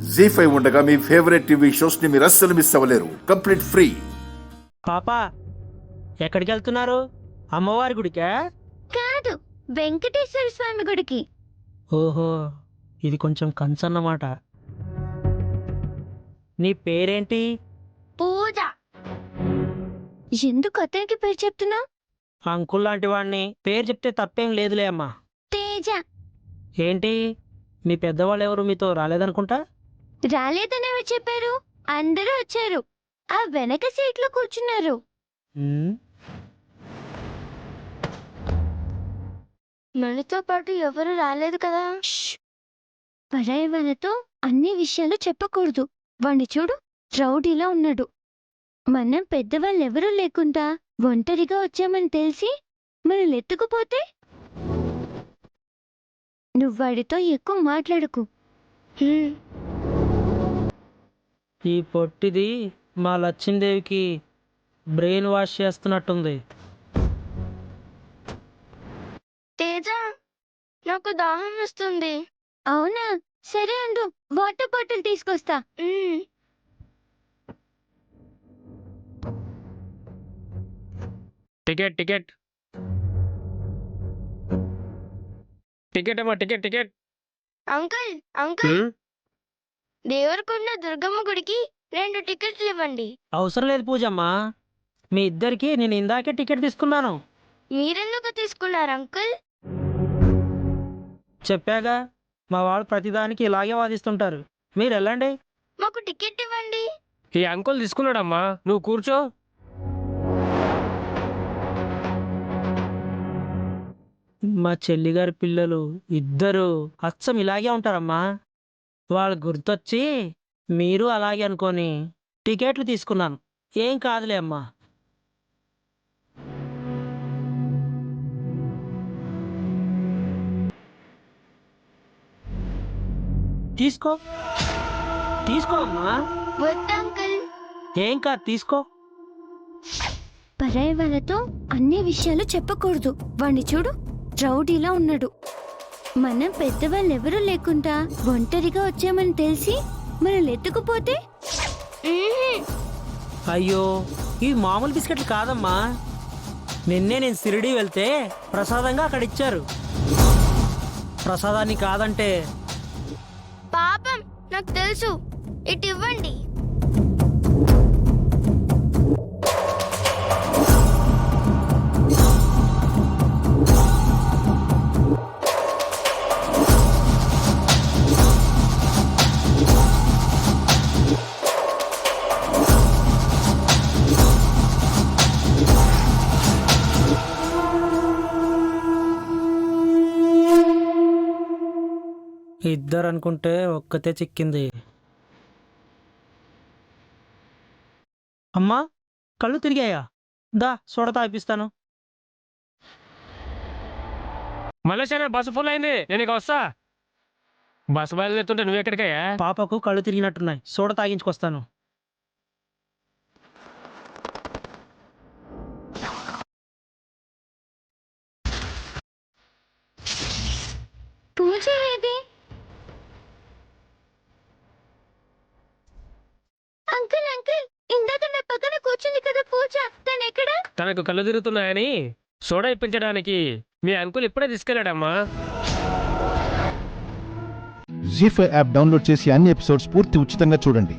జీ5 ఉండగా మీ favourite TV shows ని మీరు అస్సలు మిస్ అవ్వలేరు. Complete free. పాపా ఎక్కడికి వెళ్తున్నారు? అమ్మవారి గుడికా? కాదు, వెంకటేశ్వర స్వామి గుడికి. ఓహో, ఇది కొంచెం కన్సన్నమాట. నీ పేరేంటి? పూజ. ఎందుకు అతనికి పేరు చెప్తున్నావు? అంకుల్ లాంటి వాడిని పేరు చెప్తే తప్పేం లేదులే అమ్మా. తేజ. ఏంటి, మీ పెద్దవాళ్ళు ఎవరు మీతో రాలేదనుకుంటా? రాలేదని ఎవరు చెప్పారు? అందరూ వచ్చారు. ఆ వెనక సీట్లో కూర్చున్నారు. ఉమ్, మనతో పాటు ఎవరు రాలేదు కదా. పరాయి వాళ్ళతో అన్ని విషయాలు చెప్పకూడదు. వాణ్ణి చూడు, రౌడీలా ఉన్నాడు. మనం పెద్దవాళ్ళు ఎవరూ లేకుండా ఒంటరిగా వచ్చామని తెలిసి మనల్ని ఎత్తుకుపోతే? నువ్వు వాడితో ఎక్కువ మాట్లాడకు. ఈ పొట్టిది మా లచ్చిందేవికి బ్రెయిన్ వాష్ చేస్తున్నట్టుంది. తేజ, నాకు దాహం వస్తుంది. అవునా, సరే అండు, వాటర్ బాటిల్ తీసుకొస్తా. టికెట్ టికెట్ టికెట్ అమ్మా, ticket ticket. Uncle uncle, Devarakonda Durgamma గుడికి 2 టికెట్లు ఇవ్వండి. అవసరం లేదు పూజమ్మా, మీ ఇద్దరికి నేను ఇందాకే టికెట్ తీసుకున్నాను. మీరెందుకు తీసుకున్నారు అంకుల్? చెప్పాగా, మా వాళ్ళు ప్రతిదానికి ఇలాగే వాదిస్తుంటారు. మీరు వెళ్ళండి. మాకు టికెట్ ఇవ్వండి. ఈ అంకుల్ తీసుకున్నాడమ్మా, నువ్వు కూర్చో. మా చెల్లిగారి పిల్లలు ఇద్దరు అచ్చం ఇలాగే ఉంటారమ్మా. వాళ్ళు గుర్తొచ్చి మీరు అలాగే అనుకొని టికెట్లు తీసుకున్నాను. ఏం కాదులే అమ్మా. తీసుకో తీసుకో అమ్మా. వద్దు అంకుల్. ఏం కాదు, తీసుకో. పరాయి వాళ్ళతో అన్ని విషయాలు చెప్పకూడదు. వాణ్ణి చూడు, రౌడీలా ఉన్నాడు. మనం పెద్దవాళ్ళు ఎవరూ లేకుండా ఒంటరిగా వచ్చామని తెలిసి మనల్ని ఎత్తుకుపోతే? అయ్యో, ఇవి మామూలు బిస్కెట్లు కాదమ్మా. నిన్నే నేను షిరిడీ వెళ్తే ప్రసాదంగా అక్కడ ఇచ్చారు. ప్రసాదాన్ని కాదంటే? పాపం, నాకు తెలుసు. ఇటు ఇవ్వండి. ఇద్దరు అనుకుంటే ఒక్కతే చిక్కింది. అమ్మా, కళ్ళు తిరిగాయా? దా సోడా తాగిపిస్తాను. మలేషియా బస్సు ఫుల్ అయింది, నేను ఇక వస్తా. బస్సు బయలుదేరుతుంటే నువ్వెక్కడికయ్యా? పాపకు కళ్ళు తిరిగినట్టున్నాయి, సోడా తాగించుకొస్తాను. పూజ ఏది? అంకుల్ అంకుల్, ఇందాక నా పక్కన కూర్చుంది కదా పూజ, తను ఎక్కడా? తనకు కళ్ళు తిరుగుతున్నాయని సోడా ఇప్పించడానికి మీ అంకుల్ ఇప్పుడే తీసుకెళ్ళాడమ్మా. జీ5 యాప్ డౌన్లోడ్ చేసి అన్ని ఎపిసోడ్స్ పూర్తి ఉచితంగా చూడండి.